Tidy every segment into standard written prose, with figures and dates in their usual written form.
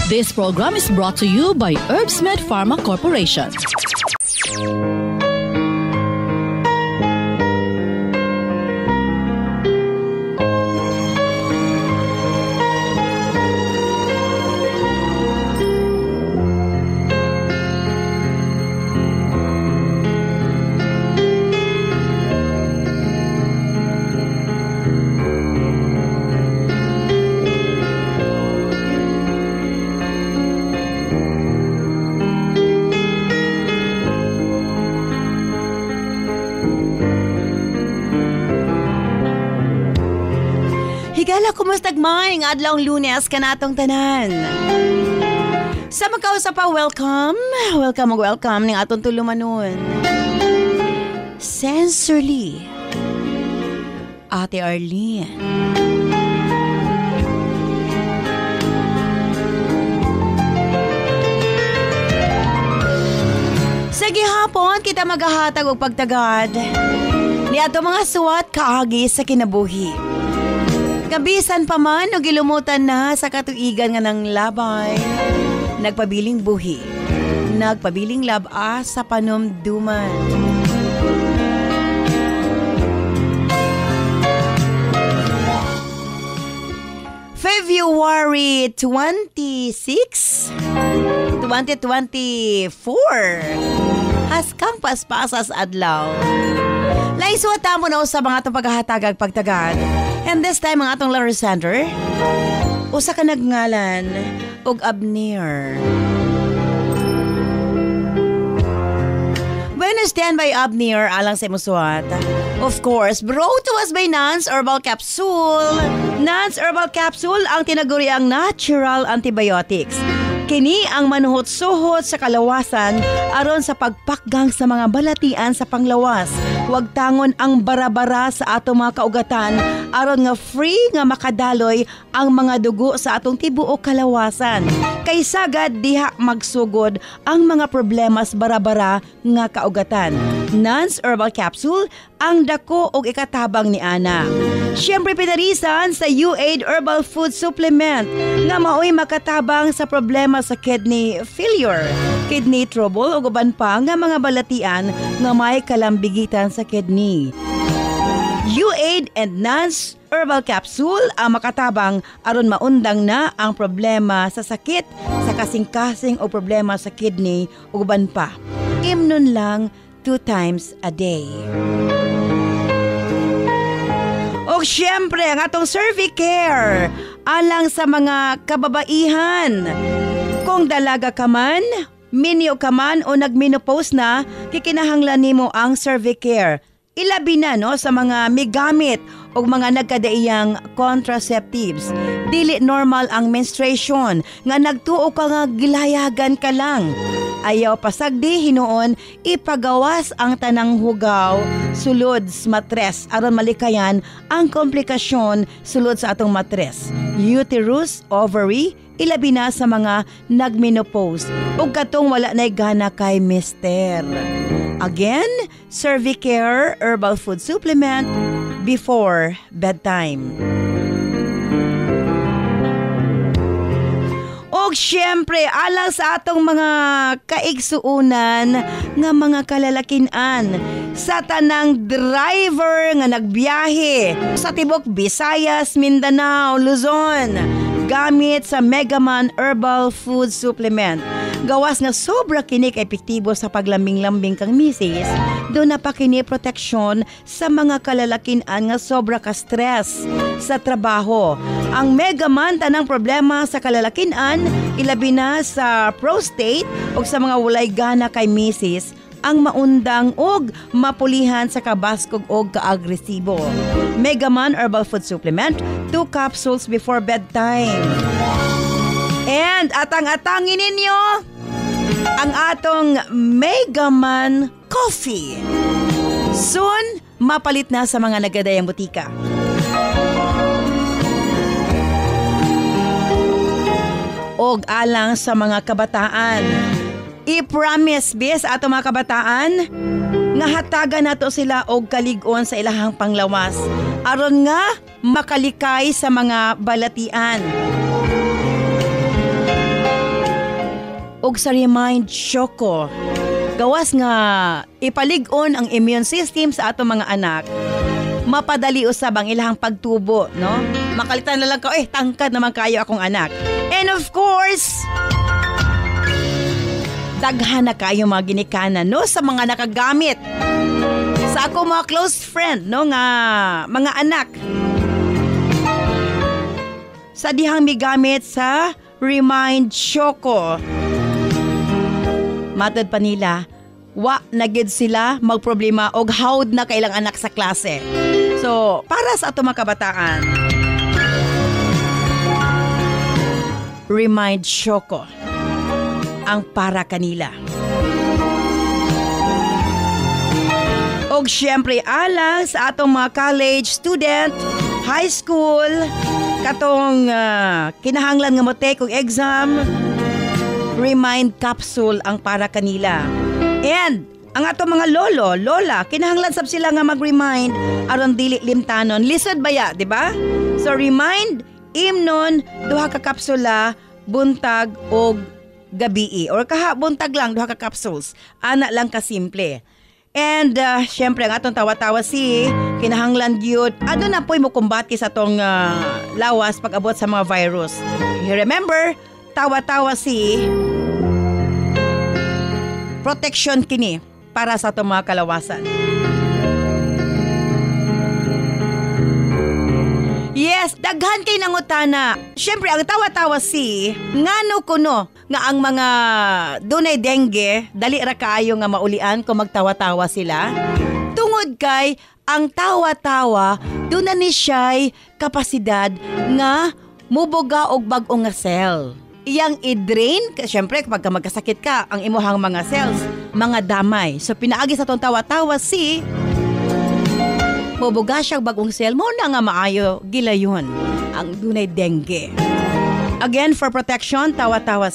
This program is brought to you by Herbsmed Pharma Corporation. Higala, kumusta gmayng adlawng Lunes kanatong tanan? Sa magkausa pa, welcome ning atong tulumanon. Sensorly, Ate Arlene. Sa gihapon, kita maghahatag og pagtagad ni ato mga suwat kaagi sa kinabuhi. Kabisan pa man o gilumutan na sa katuigan nga ng labay, nagpabiling buhi, nagpabiling laba sa panumduman. February 26, 2024. Haskang paspasas adlaw. Laiswata mo na sa mga itong paghahatagag pagtagad. And this time, ang atong letter sender, usa ka nagngalan og Abner. Bueno, stand by Abner alang sa imusuat. Of course, brought to us by Nance Herbal Capsule. Nance Herbal Capsule ang tinaguriang natural antibiotics. Kini ang manuhot-suhot sa kalawasan aron sa pagpakgang sa mga balatian sa panglawas. Huwag tangon ang bara-bara sa atong mga kaugatan aron nga free nga makadaloy ang mga dugo sa atong tibuok kalawasan. Kay sagad diha magsugod ang mga problemas bara-bara nga kaugatan. Nance Herbal Capsule ang dako og ikatabang ni ana. Siyempre pinarisan sa U8 Herbal Food Supplement nga maoy makatabang sa problema sa kidney failure, kidney trouble o uban pa nga mga balatian nga may kalambigitan sa kidney. U8 and Nance Herbal Capsule ang makatabang aron maundang na ang problema sa sakit, sa kasing-kasing o problema sa kidney o uban pa. Imnon lang 2 times a day. O syempre, ang atong Cervicare alang sa mga kababaihan. Kung dalaga ka man, minyo ka man o nagmenopause na, kikinahanglan nimo ang Cervicare. Ilabi na no sa mga migamit o mga nagkadaiyang contraceptives. Dili normal ang menstruation nga nagtuo ka nga gilayagan ka lang. Ayaw pasagdi hinuon ipagawas ang tanang hugaw sulod sa matres aron malikayan ang komplikasyon sulod sa atong matres. Uterus, ovary, ilabi na sa mga nagmenopause ug katong wala nay gana kay mister. Again, Cervicare Herbal Food Supplement before bedtime. O syempre, alang sa atong mga kaigsuunan nga mga kalalakinan sa tanang driver nga nagbiyahe sa tibok Visayas, Mindanao, Luzon gamit sa Megaman Herbal Food Supplement. Gawas nga sobra kini ka-epektibo sa paglambing-lambing kang misis, doon na pa kini proteksyon sa mga kalalakinan nga sobra ka-stress sa trabaho. Ang Megaman tanang problema sa kalalakinan, ilabi na sa prostate o sa mga walay gana kay misis, ang maundang og mapulihan sa kabaskog og kaagresibo. Megaman Herbal Food Supplement, 2 capsules before bedtime. And atang-atangin ninyo ang atong Megaman Coffee. Soon, mapalit na sa mga nagadayang butika. Og alang sa mga kabataan, i-promise bis ato mga kabataan nga hatagan nato sila og kalig-on sa ilahang panglawas aron nga makalikay sa mga balatian. og sa Remind Choco. Gawas nga ipalig-on ang immune system sa atong mga anak. Mapadali usab ang ilahang pagtubo, no? Makalitan na lang ka, tangkad naman kayo akong anak. And of course, daghan na kayo mga ginikanan, no? Sa mga nakagamit. Sa ako mga close friend, no? Nga mga anak. Sa dihang migamit sa Remind Choco. Matod pa nila, wa nagid sila magproblema og hawd na kailang anak sa klase. So, para sa ato mga kabataan, Remind Choco ang para kanila. Og syempre alang sa atong mga college student, high school, katong kinahanglan nga mo take og exam, Remind Capsule ang para kanila. And ang ato mga lolo, lola, kinahanglan sab sila nga mag-remind aron dili limtanon. Lisod baya, di ba? So remind imnon duha ka kapsula buntag og gabi or buntag lang duha ka capsules. Ana lang ka simple. And syempre ang atong tawa-tawa kinahanglan gyud adto na poy mo kumbati sa tong lawas pag abot sa mga virus. You remember, tawa-tawa protection kini para sa itong mga kalawasan. Yes, daghan kay nangutana. Siyempre, ang tawa-tawa ngano kuno nga ang mga dunay dengue, dali ra kaayo nga maulian kung magtawa-tawa sila. Tungod kay ang tawa-tawa, doon na ni siya'y kapasidad nga mubuga og bag-o nga cell. Iyang i-drain, syempre kapag magkasakit ka, ang imuhang mga cells, mga damay. So pinaagi sa tong tawa-tawa mubuga siyang bagong cell, mo na nga maayo gilayon ang dunay dengue. Again, for protection, tawa-tawa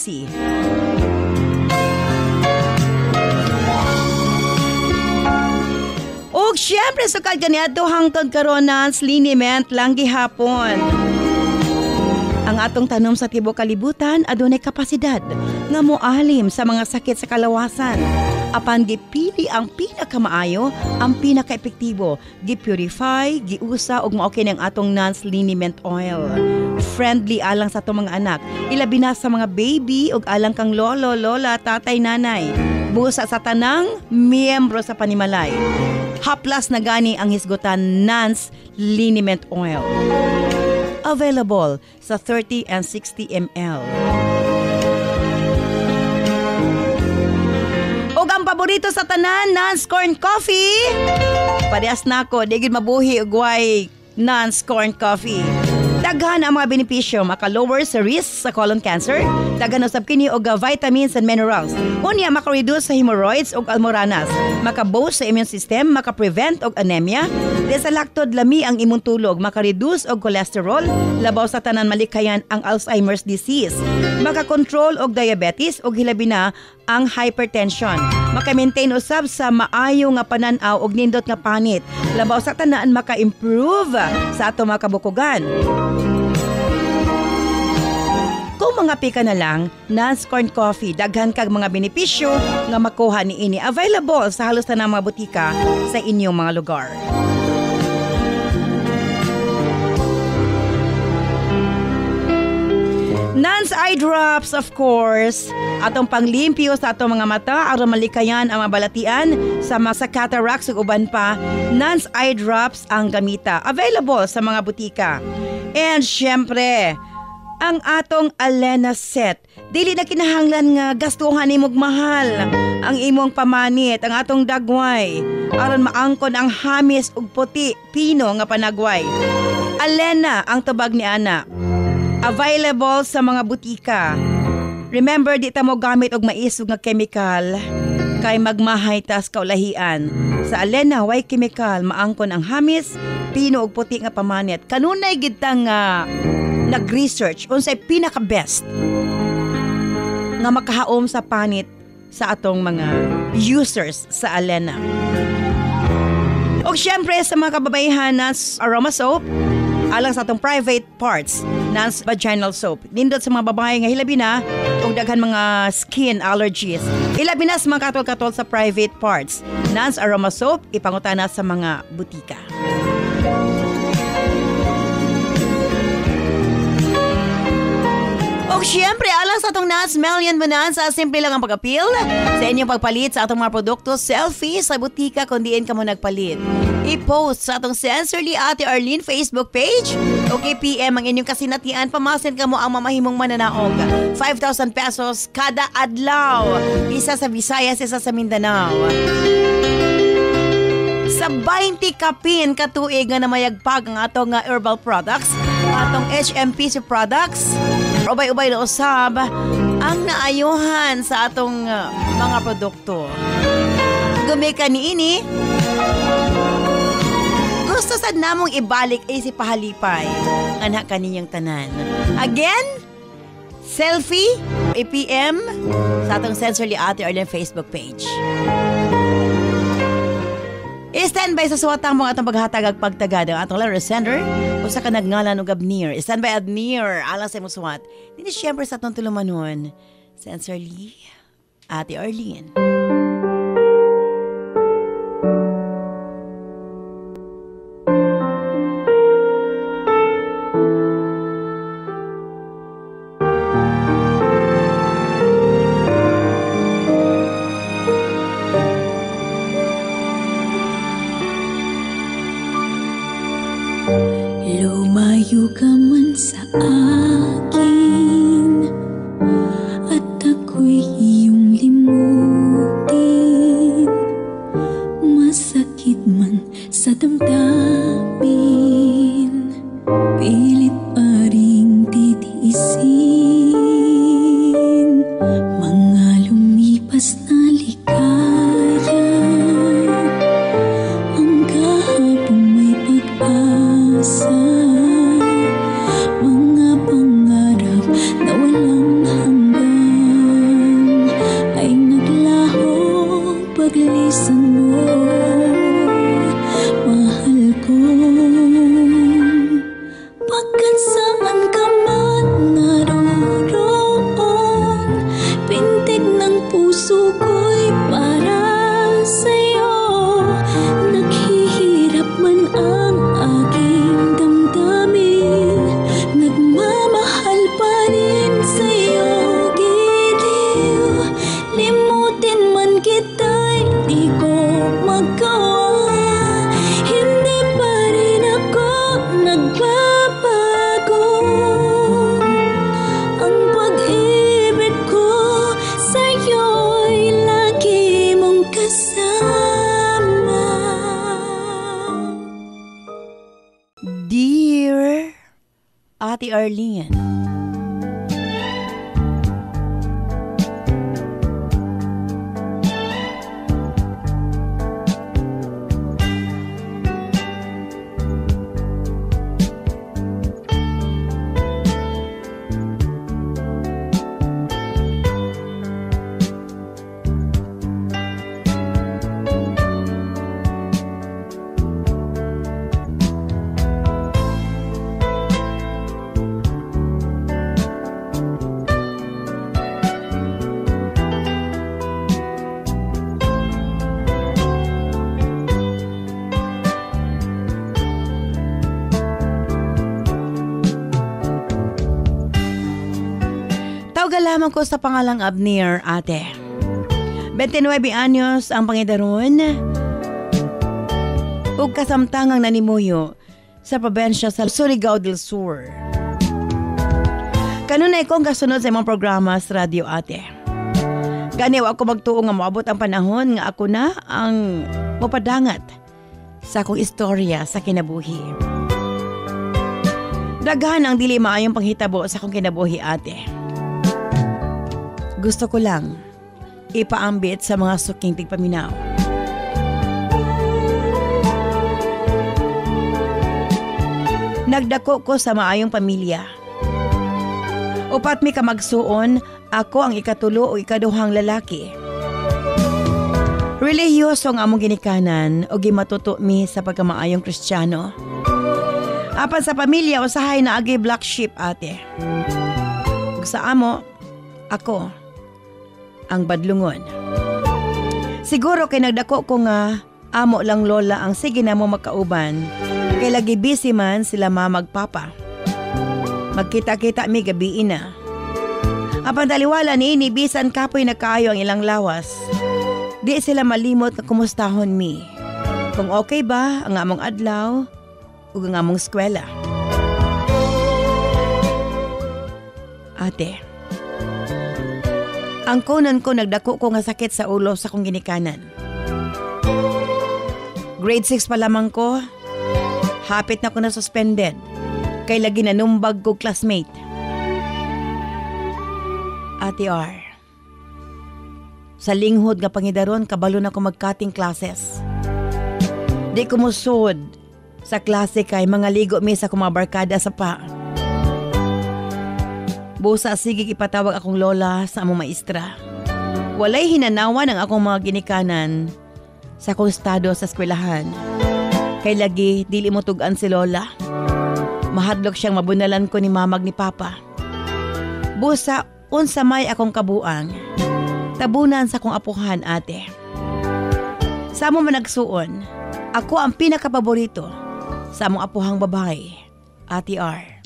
Og syempre, sukad ganiadto hangtod karon liniment lang gihapon. Ang atong tanom sa tibuok kalibutan adunay kapasidad nga moalim sa mga sakit sa kalawasan. Apan gipili ang pinakamaayo, ang pinaka-epektibo, gipurify, giusa ug mao kini ang atong Nance liniment oil. Friendly alang sa atong mga anak, ilabi na sa mga baby ug alang kang lolo, lola, tatay, nanay. Busa sa tanang miyembro sa panimalay. Haplas na gani ang hisgutan Nance liniment oil. Available sa 30 and 60 ml. Og ang paborito sa tanan, Nance Corn Coffee. Parehas na ako, di gid mabuhi og way Nance Corn Coffee. Daghan ang mga benepisyo, maka-lower sa risk sa colon cancer, daghan usab kini og vitamins and minerals. Unya maka-reduce sa hemorrhoids ug almoranas, maka-boost sa immune system, maka-prevent og anemia, desalactod lami ang imong tulog, maka-reduce og cholesterol, labaw sa tanan malikayan ang Alzheimer's disease, maka-control og diabetes ug hilabi na ang hypertension, maka-maintain usab sa maayo nga panan-aw og nindot nga panit, labaw sa tanan maka-improve sa ato mga kabukugan. Kung mga pika na lang, Nance Corn Coffee, daghan kag mga benepisyo nga makuha ni ini. Available sa halos na mga butika sa inyong mga lugar. Nance Eye Drops, of course, atong panglimpyo sa atong mga mata aron malikayan ang mabalatian sa mga cataracts ug uban pa. Nance Eye Drops ang gamita. Available sa mga butika. And syempre, ang atong Alena set. Dili na kinahanglan nga gastuhan nimog mahal ang imong pamanit, ang atong dagway aron maangkon ang hamis ug puti pino nga panagway. Alena ang tubag ni ana. Available sa mga butika. Remember, di ta mo gamit og maisog nga chemical kay magmahay tas kaulahian. Sa Alena, way chemical, maangkon ang hamis, pino ug puti nga pamanit. Kanunay gid ta nga nag-research unsay pinaka-best nga makahaom sa panit sa atong mga users sa Alena. O syempre sa mga kababaihan, Nance Aroma Soap, alang sa atong private parts, Nance Vaginal Soap. Nindot sa mga babae nga hilabi na, ug daghan mga skin allergies. Ilabi na sa mga katol-katol sa private parts. Nance Aroma Soap ipangutana sa mga butika. O siyempre, alang sa atong Nance Million Bonanza, simple lang ang pag-appeal sa inyong pagpalit sa atong mga produkto, selfie sa butika kung diin ka mo nagpalit. I-post sa atong Sincerely Ate Arlene Facebook page o PM ang inyong kasinatian, pamasin ka mo ang mamahimong mananaog. 5,000 pesos kada adlaw. Isa sa Visayas, isa sa Mindanao. Sa 20 kapin katuig nga namayagpag ang atong herbal products, atong HMPC products, ubay-ubay na usab ang naayuhan sa atong mga produkto. Gumika niini, gusto sad namong ibalik ay si pahalipay anak kaninyang tanan. Again, selfie, APM sa atong Sincerely Ate Arlene Facebook page. I-stand by sa suwatang mga atong paghatag ag pagtagad ang atong letter sender o sa kanagnalan o Gabnir. I-stand by Adnir alang sa imong suwat. Dini siyempre sa atong tulumanon. Sincerely, Ate Arlene. Lumayo ka man sa akin at ako'y iyong limutin. Masakit man sa damdamin, pilit pa ring titiisin. Mga lumipas na ligaya, ang kahapon may pag-asa. Mga pangarap na walang hanggan ay naglaho paglisan mo, mahal ko. Pagkat saan ka man naroon, pintig ng puso ko'y para sa'yo. Naghihirap man ang aking damdamin, nagmamahal pa rin sa'yo, giliw. Limutin man kita'y di ko magawa, hindi pa rin ako nagbabago. Ang pag-ibig ko sa'yo'y lagi mong kasama. Dear Ate Arlene, tawagan lamang ko sa pangalang Abner, ate. 29 anyos ang pangidaron ug kasamtangang nanimuyo sa probensya sa Surigao del Sur. Kanunay kong kasunod sa imong programa sa radyo, ate. Ganiw ako magtuo nga moabot ang panahon nga ako na ang mopadangat sa akong istorya sa kinabuhi. Daghan ang dili maayong panghitabo sa akong kinabuhi, ate. Gusto ko lang ipaambit sa mga suking tigpaminaw. Nagdako ko sa maayong pamilya. Upat mi kamagsuon, ako ang ikatulo o ikaduhang lalaki. Relihiyoso ang among ginikanan o gimatuto mi sa pagkamaayong Kristiyano. Apan sa pamilya, usahay na agi black sheep, ate. Ug sa amo, Ako, ang badlungon. Siguro kay nagdako ko nga amo lang lola ang sige na mo makauban. Kay lagi busy man sila magpapa. Magkita-kita mi gabi na. Apan taliwala ni bisan kapoy na kaayo ang ilang lawas. Di sila malimot na kumustahon mi. Kung okay ba ang among adlaw o ang among eskwela. Ate, ang kunan ko nagdako ko nga sakit sa ulo sa kong ginikanan. Grade 6 pa lamang ko, hapit na ko na suspended. Kay lagi nanumbag ko classmate. Ate R, sa linghod nga pangidaron kabalo na ko mag-cutting classes. Di ko musod sa klase kay mga ligo mi sa kumabarkada sa pa. Busa sige ipatawag akong lola sa among maestra. Walay hinanawan ang akong mga ginikanan sa akong estado sa eskwelahan. Kay lagi dili mo tugan si lola. Mahadlok siyang mabunalan ko ni mamag ni papa. Busa unsa may akong kabuang. Tabunan sa akong apuhan ate. Sa among managsuon, ako ang pinakapaborito sa among apuhang babae, Ate R.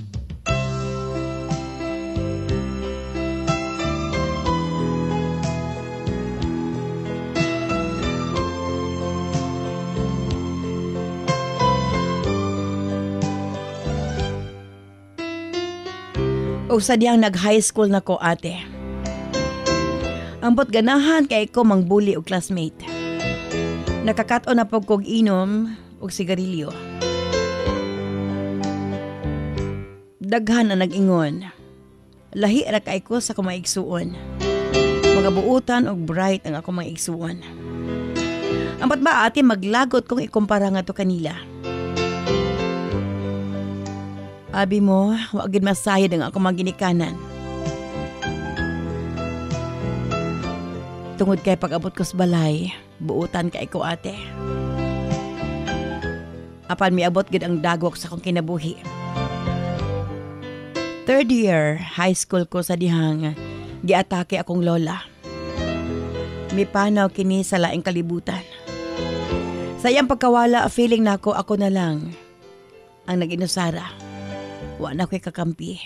O sadyang nag-high school na ko ate. Ambot ganahan kay ko mangbuli og classmate. Nakakato na pag kog inom og sigarilyo. Daghan na nag-ingon. Lahi ra kay ko sa kumaigsuon. Mga buutan og bright ang ako mga igsuon. Ambot ba ate maglagot kung ikumpara nga to kanila? Abi mo, wa gid masayod ang ako mga ginikanan. Tungod kay pag-abot ko sa balay, buutan kay ko ate. Apan miabot gid ang dagwok sa akong kinabuhi. 3rd year high school ko sa dihang giatake akong lola. Mipanaw kini sa laing kalibutan. Sa iyang pagkawala, feeling nako ako na lang ang nag-inusara. Wa na ko'y kakampi.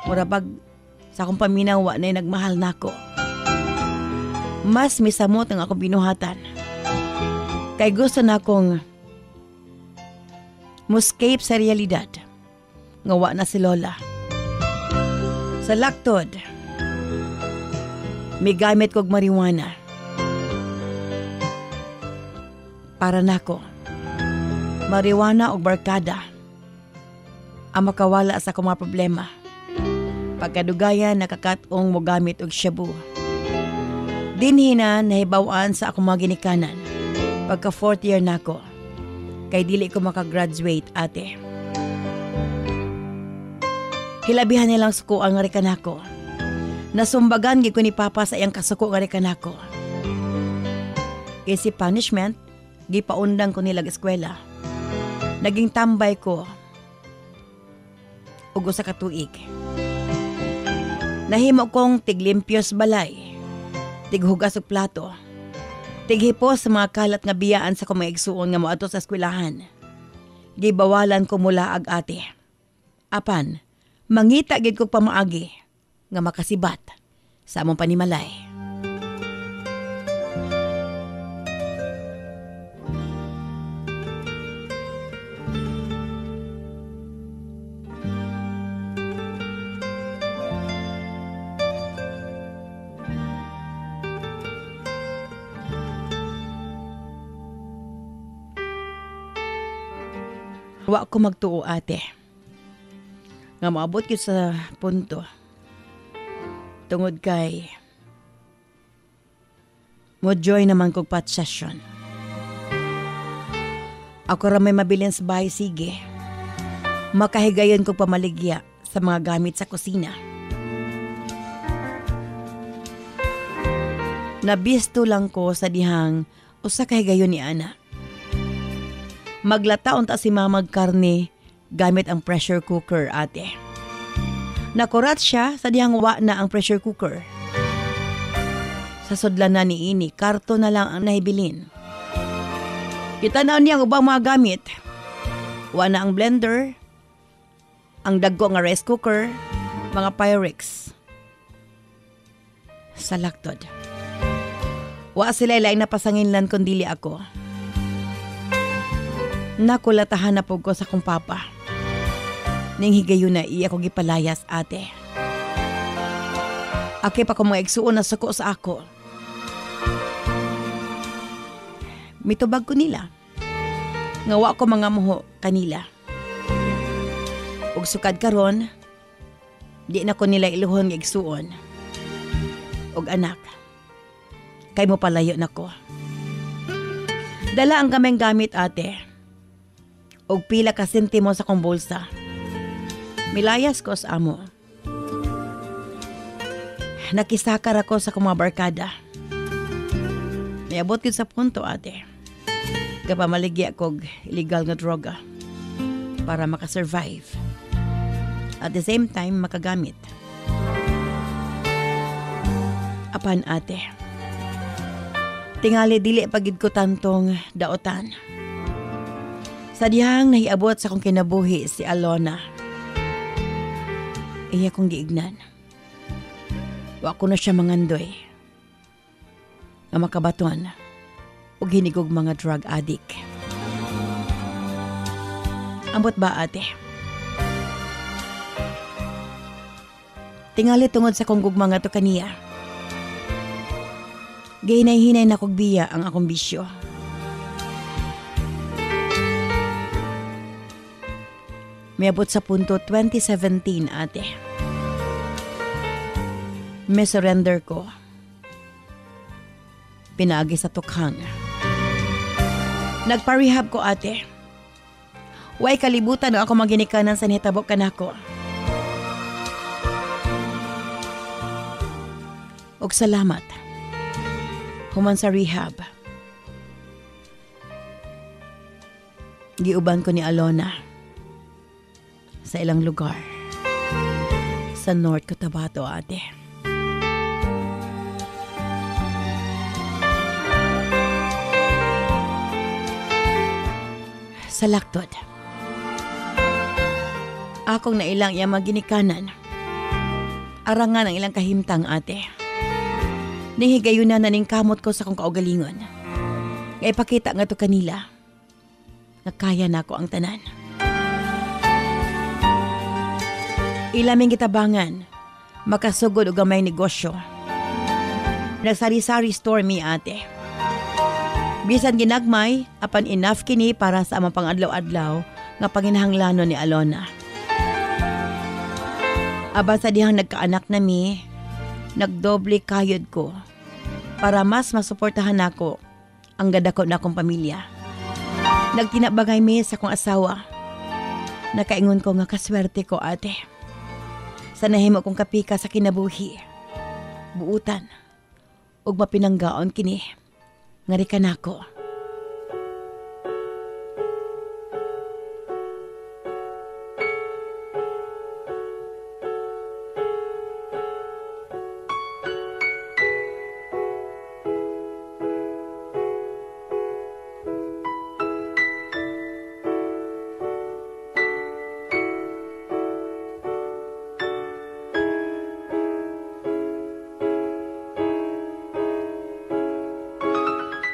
Murabag sa akong paminaw, wa na'y nagmahal nako. Mas misamot ang akong binuhatan. Kay gusto na akong muscape sa realidad. Ngawa na si lola. Sa laktod, may gamit kog marijuana. Para nako, marijuana o barkada ang makawala sa akong mga problema. Pagkadugayan, nakakatong mo gamit og shabu. Dinhi na nahibawan sa akong mga ginikanan. Pagka 4th year na ako, kay dili ko makagraduate ate. Hilabihan nilang suko ang ngarikan ako. Nasumbagan gi ko ni papa sa iyang kasuko ngarikan ako. Kasi punishment, gipaundang ko nilag eskwela. Naging tambay ko ug usa ka tuig. Nahimo kong tiglimpyos balay. Tighugas og plato. Tighipos sa mga kalat nga biyaan sa kumaigsuon nga moadto sa eskwelahan. Gibawalan ko mula ag ate. Apan, mangita gid kog pamaagi nga makasibat sa among panimalay. Wa ko magtuo ate. Nga maabot ko sa punto. Tungod kay mo joy naman kog pat session. Ako ra may mabilin sa bahay sige. Makahigayon kog pamaligya sa mga gamit sa kusina. Nabisto lang ko sa dihang usa ka higayon ni ana. Maglataon ta si mamag karne gamit ang pressure cooker ate. Nakurat siya sa dihang wa na ang pressure cooker. Sa sudlan na ni ini, karto na lang ang nahibilin. Kitanaw niya ang ubang mga gamit. Wa na ang blender, ang dagko nga rice cooker, mga Pyrex. Salaktod. Wa sila laing napasanginlan kundili ako. Nakulatahan na po ko sa kong papa. Ning higayon na iya ko gipalayas ate. Aki pa ko mga igsuon na suko sa ako. Mitubag ko nila. Ngawa ko mga muho kanila. Ug sukad karon, di na ko nila iluhon nga igsuon. Ug anak, kay mo palayo na ko. Dala ang kameng gamit ate. Ug pila ka sentimo sa kong bulsa. Milayas ko sa amo. Nakisakar ako sa kong mga barkada. Miabot yun sa punto ate. Kapamaligya kog illegal nga droga para makasurvive. At the same time makagamit. Apan ate, tingali dili pagid ko tantong daotan. Sa dihang nahiabot sa kong kinabuhi si Alona. Iya kong giignan. Wa ko na siya mangandoy. Nga makabaton ug hinigog mga drug addict. Ambot ba ate? Tingali tungod sa kong gugma nga to kaniya. Gahinay-hinay na kog biya ang akong bisyo. Miabot sa punto 2017 ate. May surrender ko. Pinagi sa tukhang. Nagpa-rehab ko ate. Way kalibutan na ako maginikanan sa nihitabo kanako. Og salamat. Human sa rehab. Giuban ko ni Alona sa ilang lugar sa North Cotabato ate. Salaktod. Akong nailang iya maginikanan. Arangan ang ilang kahimtang ate. Nihigayon na naning kamot ko sa kong kaugalingon. Nga ipakita nga to kanila. Nakaya na ako ang tanan. Ilaming kitabangan. Makasugod o gamay negosyo. Nagsari-sari store mi ate. Bisan ginagmay, apan enough kini para sa amang pangadlaw-adlaw nga panginahanglanon ni Alona. Aba sa dihang nagkaanak na mi, nagdoble kayod ko para mas masuportahan ako ang gadako na akong pamilya. Nagtinabagay mi sa akong asawa. Nakaingon ko nga kaswerte ko ate. Sa nahimo kong kapika sa kinabuhi, buutan, ug mapinanggaon kini. Ngari ka na ako.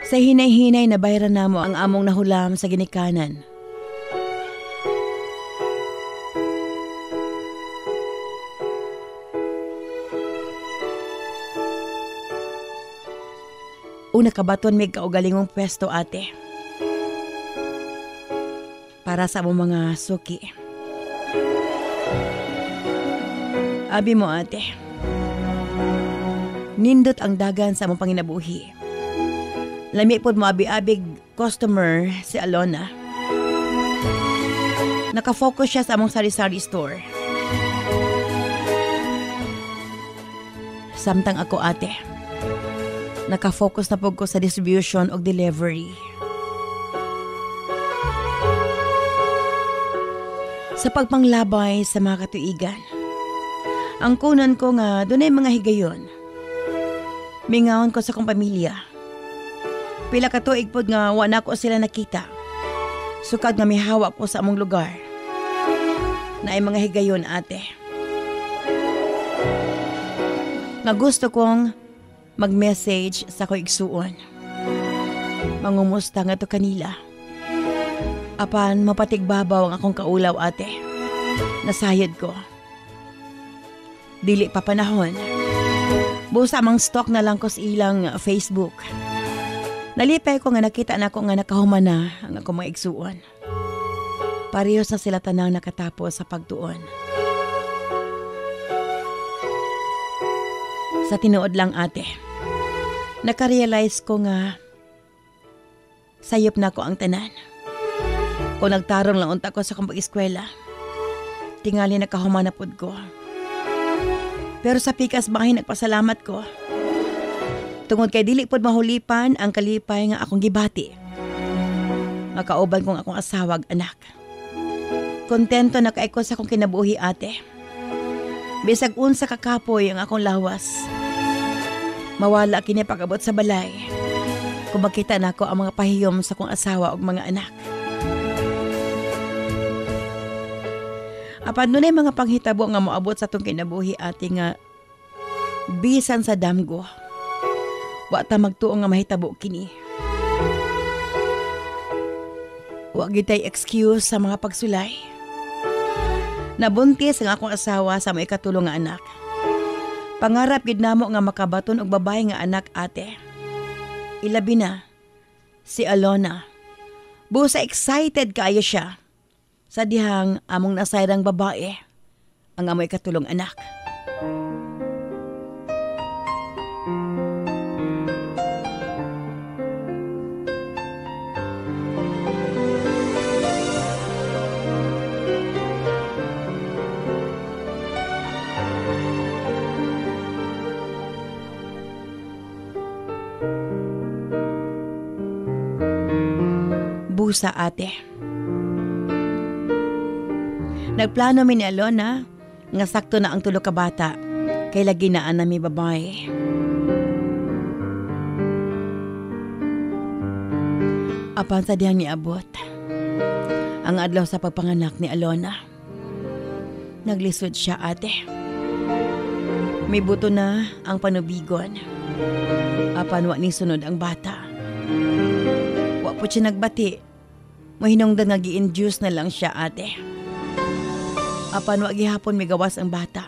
Sa hinay-hinay na bayaran namo ang among nahulam sa ginikanan. Una kabaton may kaugalingong pwesto ate. Para sa among mga suki. Abi mo ate. Nindot ang dagan sa among panginabuhi. Lami po mo abi-abig customer si Alona. Nakafocus siya sa among sari-sari store. Samtang ako ate, nakafocus na po ko sa distribution o delivery. Sa pagpanglabay sa mga katuigan, Ang kunan ko nga, dunay mga higayon. Mingaon ko sa kong pamilya. Pila ka tuig pod nga wala ko sila nakita. Sukad nga mihawa ko sa among lugar. Na ay mga higayon ate. Nga gusto kong mag-message sa ko igsuon. Mangumusta nga to kanila. Apan mapatigbabaw ang akong kaulaw ate. Nasayad ko. Dili pa panahon. Busa amang stalk na lang ko sa ilang Facebook. Nalipay ko nga nakita na ko nga nakahuman na ang akong mga igsuon. Parehas na sila tanang nakatapos sa pagtuon. Sa tinuod lang ate, nakarealize ko nga sayop na ko ang tanan. Kung nagtarong lang unta ko sa kong pag-eskwela, tingali nakahuman na pod ko. Pero sa pikas bahay nagpasalamat ko. Tungod kay dili pod mahulipan ang kalipay nga akong gibati. Makauban kong akong asawag anak. Kontento na kaay ko sa akong kinabuhi ate. Bisag unsa kakapoy ang akong lawas. Mawala kini pag-abot sa balay. Kung makita na ko ang mga pahiyom sa akong asawa ug mga anak. Apan dunay mga panghitabo nga moabot sa atong kinabuhi ate nga bisan sa damgo. Wa ta magtuo nga mahitabo kini. Wa gitay excuse sa mga pagsulay. Nabuntis ang akong asawa sa may katulong nga anak. Pangarap gid namo nga makabaton og babae nga anak ate. Ilabi na si Alona. Busa excited kaayo siya. Sa dihang among nasayrang babae, ang amoy katulong anak. Busa ate. Nagplano mi ni Alona nga sakto na ang tulo ka bata kay lagi na nami babae. Apan sa diyang niabot ang adlaw sa pagpanganak ni Alona. Naglisod siya ate. May buto na ang panubigon. Apan wa ni sunod ang bata. Wa po siya nagbati. Mahinungdan nga gi-induce na lang siya ate. Apan wa gihapon migawas ang bata.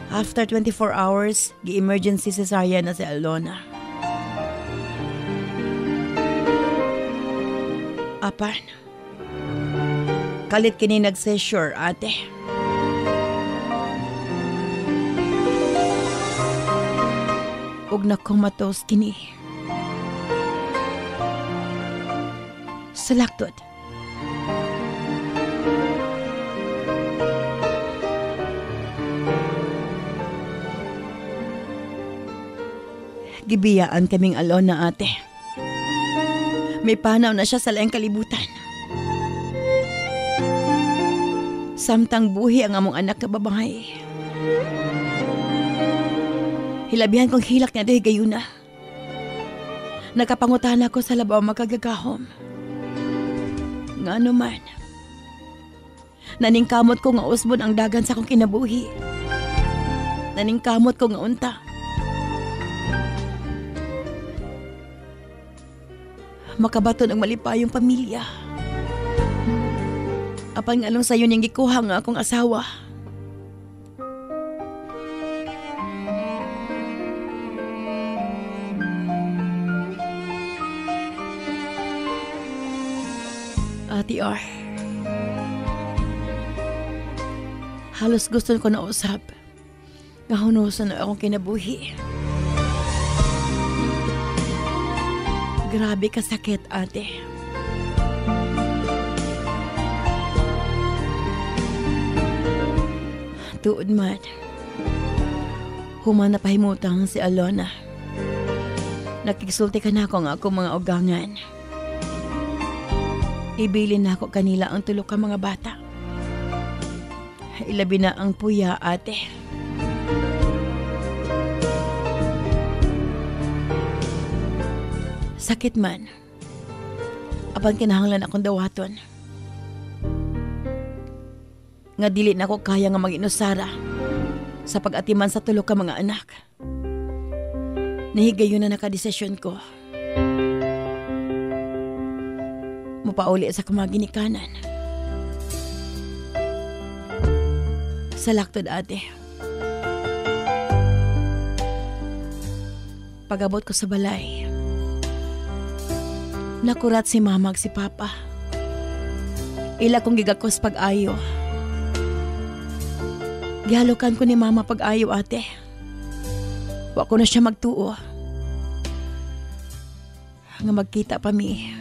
After 24 hours, gi-emergency cesarean na si Alona. Apan, kalit kini nag-seizure ate. Ug nakomatos kini. Salaktot. Gibiyaan kaming Alona ate. May panaw na siya sa laing kalibutan. Samtang buhi ang among anak na babae. Hilabihan kong hilak niya do'y gayuna. Nakapangutan ako sa labaw magagagahom. Nga naman. Naningkamot ko nga usbon ang dagan sa akong kinabuhi. Naningkamot ko nga unta. Makabaton ang malipayong pamilya. Apan nga lang sa'yo niyang gikuha nga akong asawa. Ate R, halos gusto ko na usap. Nahunusan na akong kinabuhi. Grabe ka sakit, ate. Tuod man, human na pahimutang si Alona. Nakiksulti ka na ako nga akong mga ugangan. Ibilin na ako kanila ang tulo ka mga bata. Ilabi na ang puya, ate. Sakit man. Apan kinahanglan akong dawaton. Nga dili na ako kaya nga mag-inusara sa pag-atiman sa tulo ka mga anak. Nahigayon na nakadesisyon ko. Mupauli sa kumaginikanan. Sa laktod, ate. Pag-abot ko sa balay, nakurat si mama ag si papa. Ila kong gigakos pag-ayo. Gihalukan ko ni mama pag-ayo, ate. Wa ko na siya magtuo. Nga magkita pa mi.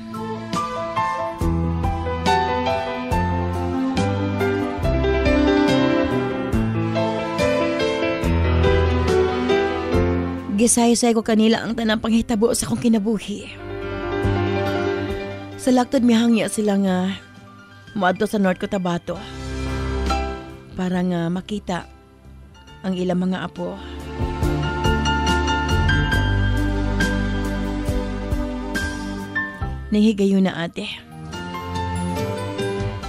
Gisay-say ko kanila ang tanang panghitabo sa kong kinabuhi. Sa laktod mihangya sila nga moadto sa North Cotabato para nga makita ang ilang mga apo. Nahigayon na, ate.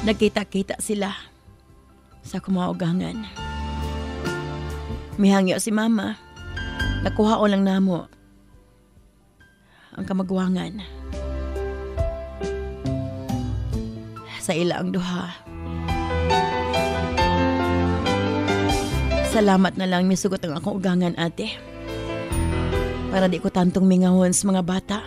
Nagkita-kita sila sa kumaugangan. Mihangyo si mama. Nakuha o lang namo ang kamagwangan. Sa ila ang duha. Salamat na lang misugot ang akong ugangan, ate. Para di ko tantong mingahon sa mga bata.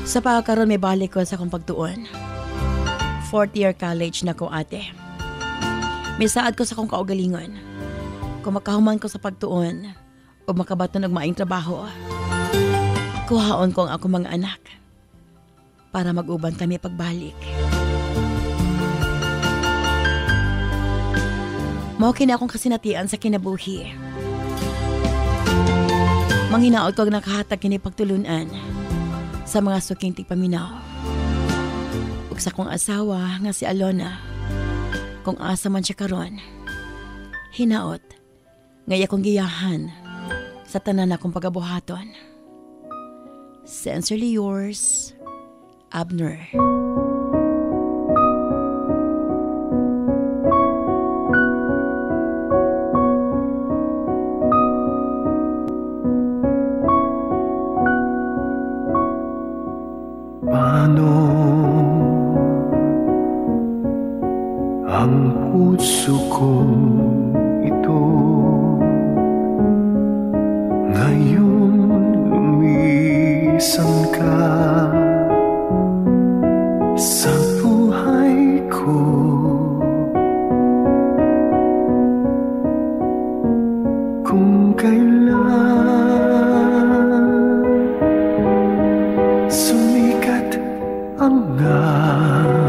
Sa pagkakaroon may balik ko sa akong pagtuon. 4th year college na ko, ate. May saad ko sa akong kaugalingon. Kung makahuman ko sa pagtuon o makabaton og maayong trabaho, kuhaon ko ang akong mga anak para mag-uban kami pagbalik. Mao kini akong kasinatian sa kinabuhi. Manghinaot ko ang nakahatag kini pagtulunan sa mga suking tigpaminaw. Ug sa kong asawa nga si Alona, kung asa man siya karon, hinaot ngaya kong giyahan sa tanan akong pagabuhaton. Sincerely yours, Abner. Paano ang puso kong ito ngayon lumisan ka sa buhay ko? Kung kailan sumikat ang araw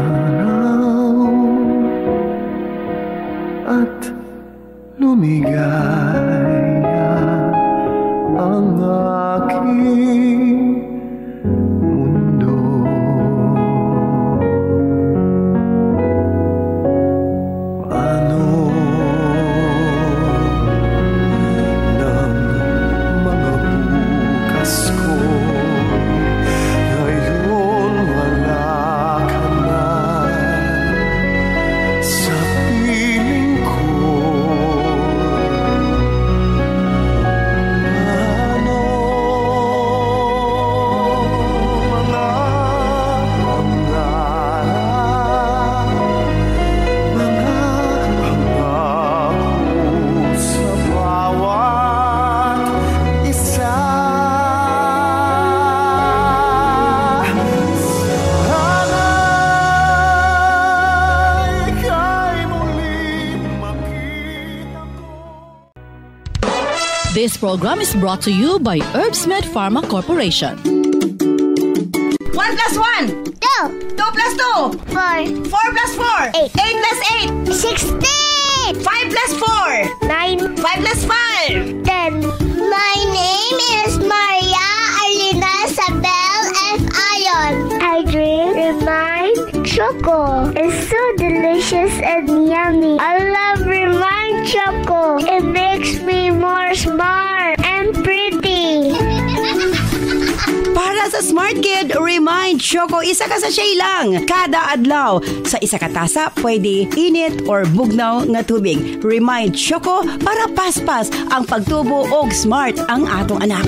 at lumigaya ang aking mundo, paano ng mga bukas ko ngayon wala ka na sa piling ko? Paano mga pangako sa bawat isa? Sana'y ika'y muling makita ko. This program is brought to you by Herbsmed Pharma Corporation. 1 plus 1. 2, 2 plus 2. 4, 4 plus 4. 8. 8 plus 8. 16, 5 plus 4. 9, 5 plus 5. 10. My name is Maria Alina Sabel. Choco is so delicious and yummy. I love Remind Choco. It makes me more smart and pretty. Para sa Smart Kid, Remind Choco, isa ka sa shay lang. Kada adlaw. Sa isa ka tasa, pwede init or bugnaw nga tubig. Remind Choco para paspas ang pagtubo og smart ang atong anak.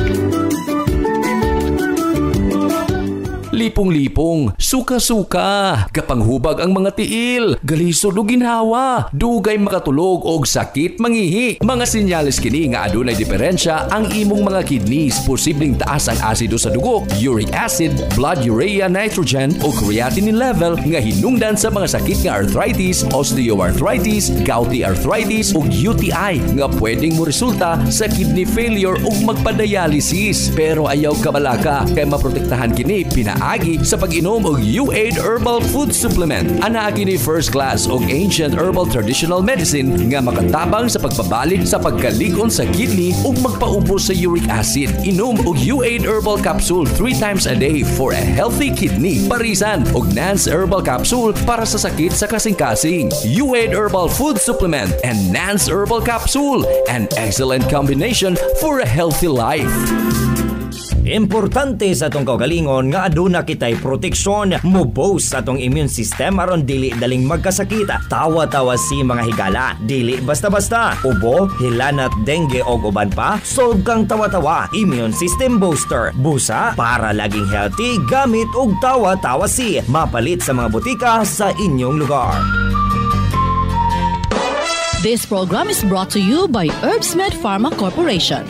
Lipong-lipong, suka-suka, kapanghubag ang mga tiil, galisod o ginhawa, dugay makatulog og sakit mangihi. Mga senyales kini nga adunay diferensya ang imong mga kidneys, posibleng taas ang asido sa dugo, uric acid, blood urea nitrogen o creatinine level nga hinungdan sa mga sakit nga arthritis, osteoarthritis, gouty arthritis ug UTI nga pwedeng mo resulta sa kidney failure ug magpa-dialysis. Pero ayaw kabalaka kay maprotektahan kini pinaagi sa pag-inom og U8 Herbal Food Supplement. Anaa kini first class og ancient herbal traditional medicine nga makatabang sa pagpabalik sa pagkalig-on sa kidney ug magpaubos sa uric acid. Inom og U8 Herbal Capsule 3 times a day for a healthy kidney. Parisan og Nance Herbal Capsule para sa sakit sa kasing-kasing. U8 Herbal Food Supplement and Nance Herbal Capsule, an excellent combination for a healthy life. Importante sa atong kaugalingon nga aduna kitay proteksyon mo boost sa atong immune system aron dili daling magkasakit. Tawa-tawa si mga higala, dili basta-basta. Ubo, hilanat, dengue o uban pa, solve kang tawa-tawa immune system booster. Busa para laging healthy gamit og tawa-tawa si mapalit sa mga butika sa inyong lugar. This program is brought to you by Herbsmed Pharma Corporation.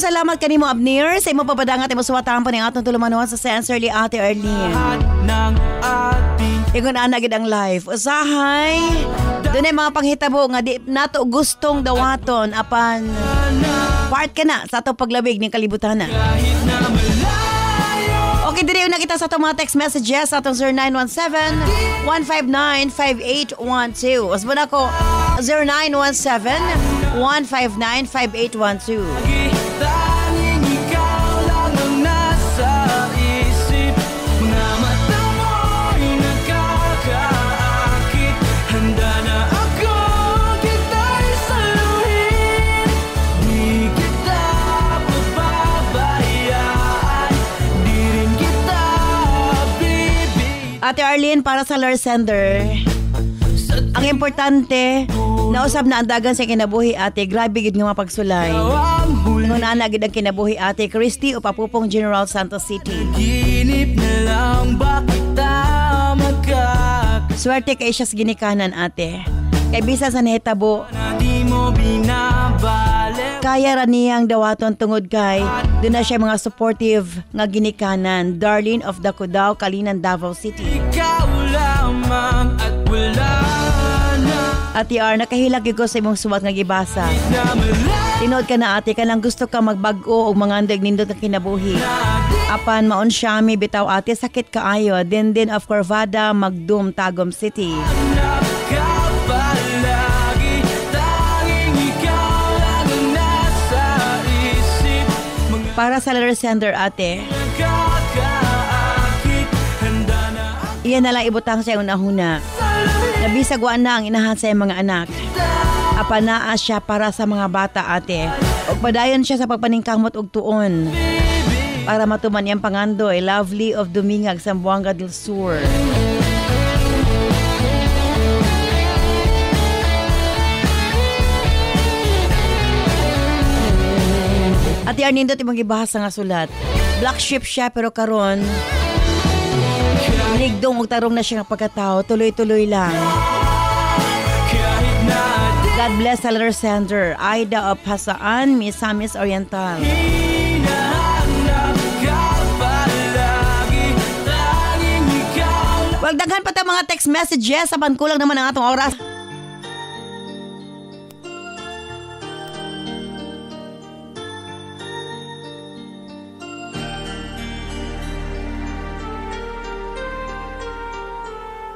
Salamat kanimo Abner sa imo papadangat imo suwatan pa ning atong tulumanon sa Sensorly Ate Arlene. Ingon ana gid ang live. Usahay dunay mga panghitabo nga di nato gustong dawaton apan part ka na sa atong paglabig ning kalibutan. Okay, diri na kita sa atong mga text messages sa atong 0917-159-5812. Usbo na ko 0917-159-5812. Ate Arlene, para sa Lord Sender, ang importante, nausab na ang dagan sa kinabuhi ate, grabe gid nga mapagsulay. Nung naanagid ang kinabuhi ate, Christy o Papupong General Santos City. Swerte kay siya sa ginikanan ate. Kay bisa sa nahitabo, kaya ra niyang dawaton tungod kay doon na siya mga supportive nga ginikanan. Darlene of Dacudao, Kalinan, Davao City. Ate R, nakahilag ko sa imong suwat nga gibasa. Tinood ka na ate, kanang gusto ka magbag-o o mga andag nindot na kinabuhi. Apan maon siya mi bitaw ate, sakit kaayo. Din of Corvada, Magdum, Tagum City. Para sa letter sender ate, iyan na lang ibutang sa iyong nahuna. Nabisagwaan na ang inahan sa iyong mga anak. Apanaa siya para sa mga bata ate. O padayon siya sa pagpaningkamot og tuon. Para matuman iyang pangandoy, Lovely of Dumingag, Zamboanga del Sur. At yan nindot imong gibahasa nga sulat. Black sheep siya pero karon ligdong og tarong na siya nga pagkatao, tuloy-tuloy lang. God bless sa letter sender, Aida of Hasaan, Misamis Oriental. Wag daghan pa ta mga text messages, saban kulang naman ang atong oras.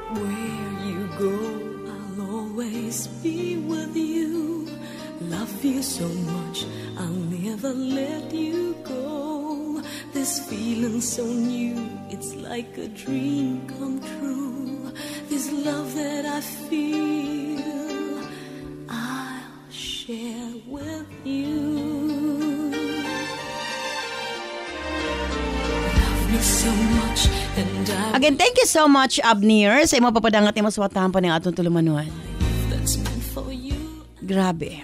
Where you go, I'll always be with you. Love you so much, I'll never let you go. This feeling so new, it's like a dream come true. This love that I feel, I'll share with you. Love me so much, and I Again, thank you so much, Abner, sa imo papadangat imo suwatahan pa ng atong tulumanon. that's meant for you. Grabe.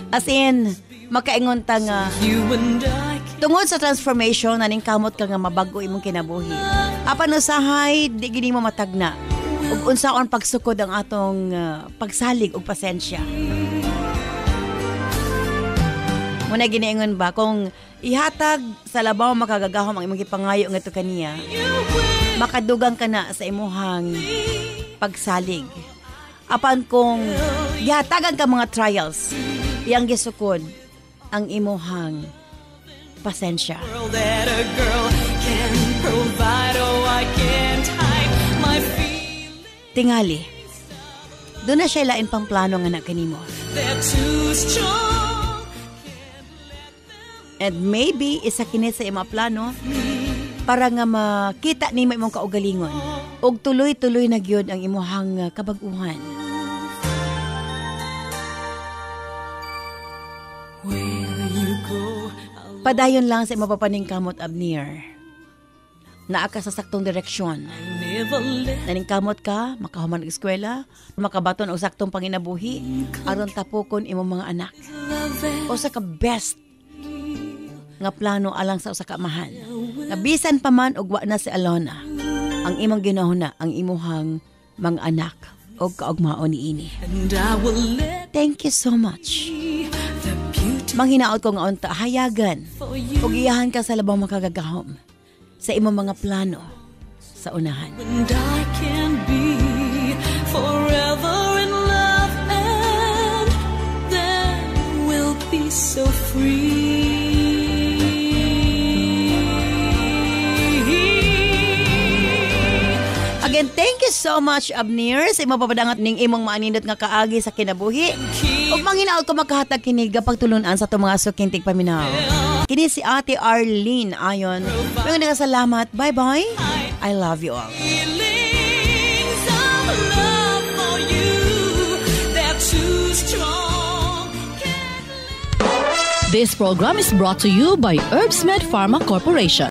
As in, makaingon ta nga, You and I can tungod sa transformation, naning kamot ka nga mabago imong kinabuhi. Apan usahay, di gini mo matagna. Ug unsaon pagsukod ang atong pagsalig ug pasensya. Muna giniingon ba, kung ihatag sa labaw makagagahom ang imong gipangayo nga ito kaniya, makadugang ka na sa imuhang pagsalig. Apan kung ihatagan ka mga trials, iyang gisukod ang imuhang pasensya. world that a girl can provide. Oh, I can't hide my feelings. Tingali, doon na siya lain pang plano nga na kanimo. They're too strong. And maybe isa kini sa ima plano para nga makita nimo imong kaugalingon ug tuloy-tuloy na gyud ang imuhang kabag-uhan. Where you go, I'll Padayon lang sa imapapaning kamot, Abner. Naa ka sa saktong direksyon. never let Naningkamot ka, makahuman og eskwela, makabaton og saktong panginabuhi, aron tapokon imong mga anak. love it. O sa ka best nga plano alang sa usa ka amahan. Nabisan pa man og wa na si Alona, ang imong ginahuna ang imuhang mga anak og kaugmaon niini. And I will let Thank you so much. the beauty Manghinaot ko nga unta hayagan for you. ug iyahan ka sa labang makagagahom sa imong mga plano sa unahan. And I can be forever in love, and then we'll be so free. Again, thank you so much, Abner, sa imong papadangat ning imong maanindot nga kaagi sa kinabuhi. Ug manghinaot ko makahatag kini gapagtulunan sa itong mga sukintig paminaw. Kini si Ate Arlene ayon. Mga salamat. Bye-bye. I love you all. Feelings of love for you, they're too strong. This program is brought to you by Herbsmed Pharma Corporation.